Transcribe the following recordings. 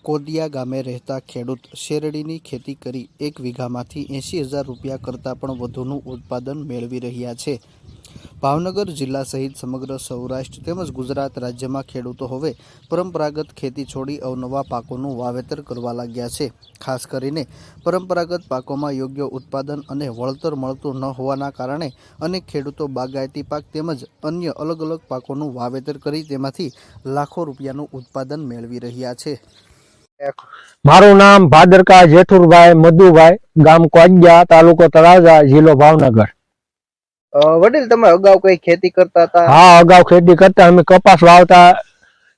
કોદિયા ગામે રહેતા ખેડૂત શેરડીની ખેતી કરી 1 વીઘામાંથી 80,000 રૂપિયા કરતાં પણ વધુનું ઉત્પાદન મેળવી રહ્યા છે। ભાવનગર જિલ્લા સહિત સમગ્ર સૌરાષ્ટ્ર તેમજ ગુજરાત રાજ્યમાં ખેડૂતો હવે પરંપરાગત ખેતી છોડી અવનવા પાકોનું વાવેતર કરવા લાગ્યા છે। ખાસ કરીને પરંપરાગત પાકોમાં યોગ્ય ઉત્પાદન અને વળતર મળતું ન હોવાના કારણે અનેક ખેડૂતો બાગાયતી પાક તેમજ અન્ય અલગ અલગ પાકોનું વાવેતર કરી તેમાંથી લાખો રૂપિયાનું ઉત્પાદન મેળવી રહ્યા છે। મારું નામ ભાદરકા જેઠુરભાઈ મધુભાઈ, ગામ કોદિયા, તાલુકો તળાજા, જિલ્લો ભાવનગર। વડીલ, તમે અગાઉ કઈ ખેતી કરતા હતા? હા, અગાઉ ખેતી કરતા। અમે કપાસ વાવતા,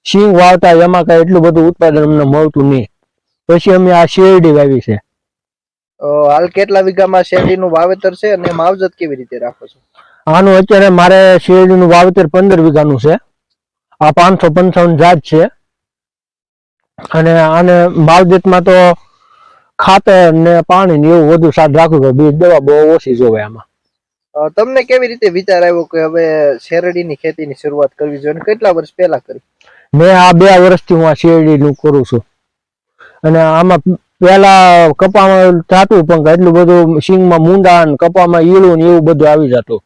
સિંગ વાવતા, એમાં કઈ એટલું બધું ઉત્પાદન અમને મળતું નહીં। પછી અમે આ શેરડી વાવી છે। હાલ કેટલા વીઘામાં શેરડીનું વાવેતર છે અને માવજત કેવી રીતે રાખો છો? આનું અત્યારે મારે શેરડીનું વાવેતર 15 વીઘાનું છે। આ 555 જાત છે અને આને માવજતમાં તો ખાતર ને પાણી ને એવું વધુ સાથ રાખવું પડે, બીજ દવા બહુ ઓછી જોવે આમાં। તમને કેવી રીતે વિચાર આવ્યો કે હવે શેરડીની ખેતીની શરૂઆત કરવી જોઈએ અને કેટલા વર્ષ પહેલા કરી? મેં આ 2 વર્ષથી હું આ શેરડીનું કરું છું અને આમાં પેલા કપામાં થતું પણ એટલું બધું સિંગમાં મૂંડા ને કપામાં ઈળું ને એવું બધું આવી જતું,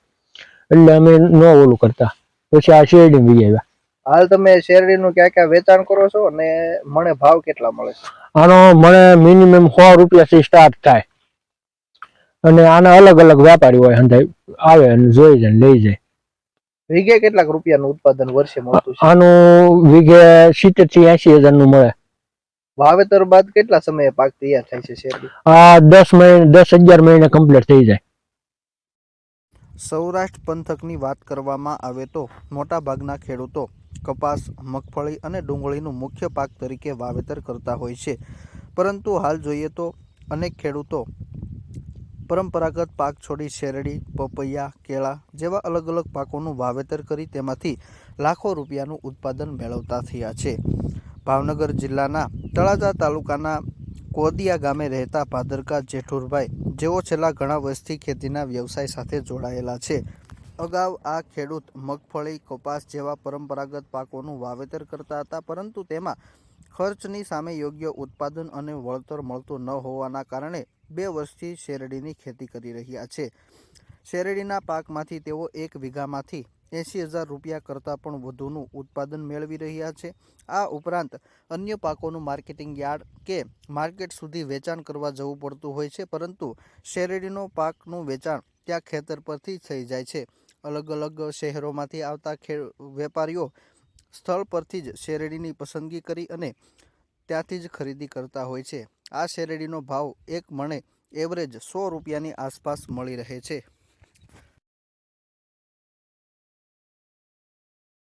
એટલે અમે ન ઓલું કરતા, પછી આ શેરડી લઈ આવ્યા। હાલ તમે શેરડીનું ક્યાં ક્યાં વેચાણ કરો છો અને મને ભાવ કેટલા મળે છે? આનો મને મિનિમમ 100 રૂપિયાથી સ્ટાર્ટ થાય અને આના અલગ અલગ વેપારી હોય, હંધાઈ આવે અને જોઈ જાય લઈ જાય। વીઘે કેટલાક રૂપિયાનું ઉત્પાદન વર્ષે મળતું છે? આનું વીઘે 70,000 થી 80,000 નું મળે। વાવેતર બાદ કેટલા સમયે પાક તૈયાર થાય છે શેરડી? આ 10-11 મહિને કમ્પ્લીટ થઈ જાય। સૌરાષ્ટ્ર પંથકની વાત કરવામાં આવે તો મોટા ભાગના ખેડૂતો કપાસ, મગફળી અને ડુંગળીનું મુખ્ય પાક તરીકે વાવેતર કરતા હોય છે, પરંતુ હાલ જોઈએ તો અનેક ખેડૂતો પરંપરાગત પાક છોડી શેરડી, પપૈયા, કેળા જેવા અલગ અલગ પાકોનું વાવેતર કરી તેમાંથી લાખો રૂપિયાનું ઉત્પાદન મેળવતા થયા છે। ભાવનગર જિલ્લાના તળાજા તાલુકાના કોદિયા ગામે રહેતા ભાદરકા જેઠુરભાઈ, જેઓ છેલ્લા ઘણા વર્ષથી ખેતીના વ્યવસાય સાથે જોડાયેલા છે, અગાઉ આ ખેડૂત મગફળી, કપાસ જેવા પરંપરાગત પાકોનું વાવેતર કરતા હતા, પરંતુ તેમાં ખર્ચની સામે યોગ્ય ઉત્પાદન અને વળતર મળતું ન હોવાના કારણે 2 વર્ષથી શેરડીની ખેતી કરી રહ્યા છે। શેરડીના પાકમાંથી તેઓ 1 વીઘામાંથી 80,000 રૂપિયા કરતાં પણ વધુનું ઉત્પાદન મેળવી રહ્યા છે। આ ઉપરાંત અન્ય પાકોનું માર્કેટિંગ યાર્ડ કે માર્કેટ સુધી વેચાણ કરવા જવું પડતું હોય છે, પરંતુ શેરડીનો પાકનું વેચાણ ત્યાં ખેતર પરથી થઈ જાય છે। અલગ અલગ શહેરોમાંથી આવતા વેપારીઓ સ્થળ પરથી જ શેરડીની પસંદગી કરી અને ત્યાંથી જ ખરીદી કરતા હોય છે। આ શેરડીનો ભાવ 1 મણે એવરેજ 100 રૂપિયાની આસપાસ મળી રહે છે।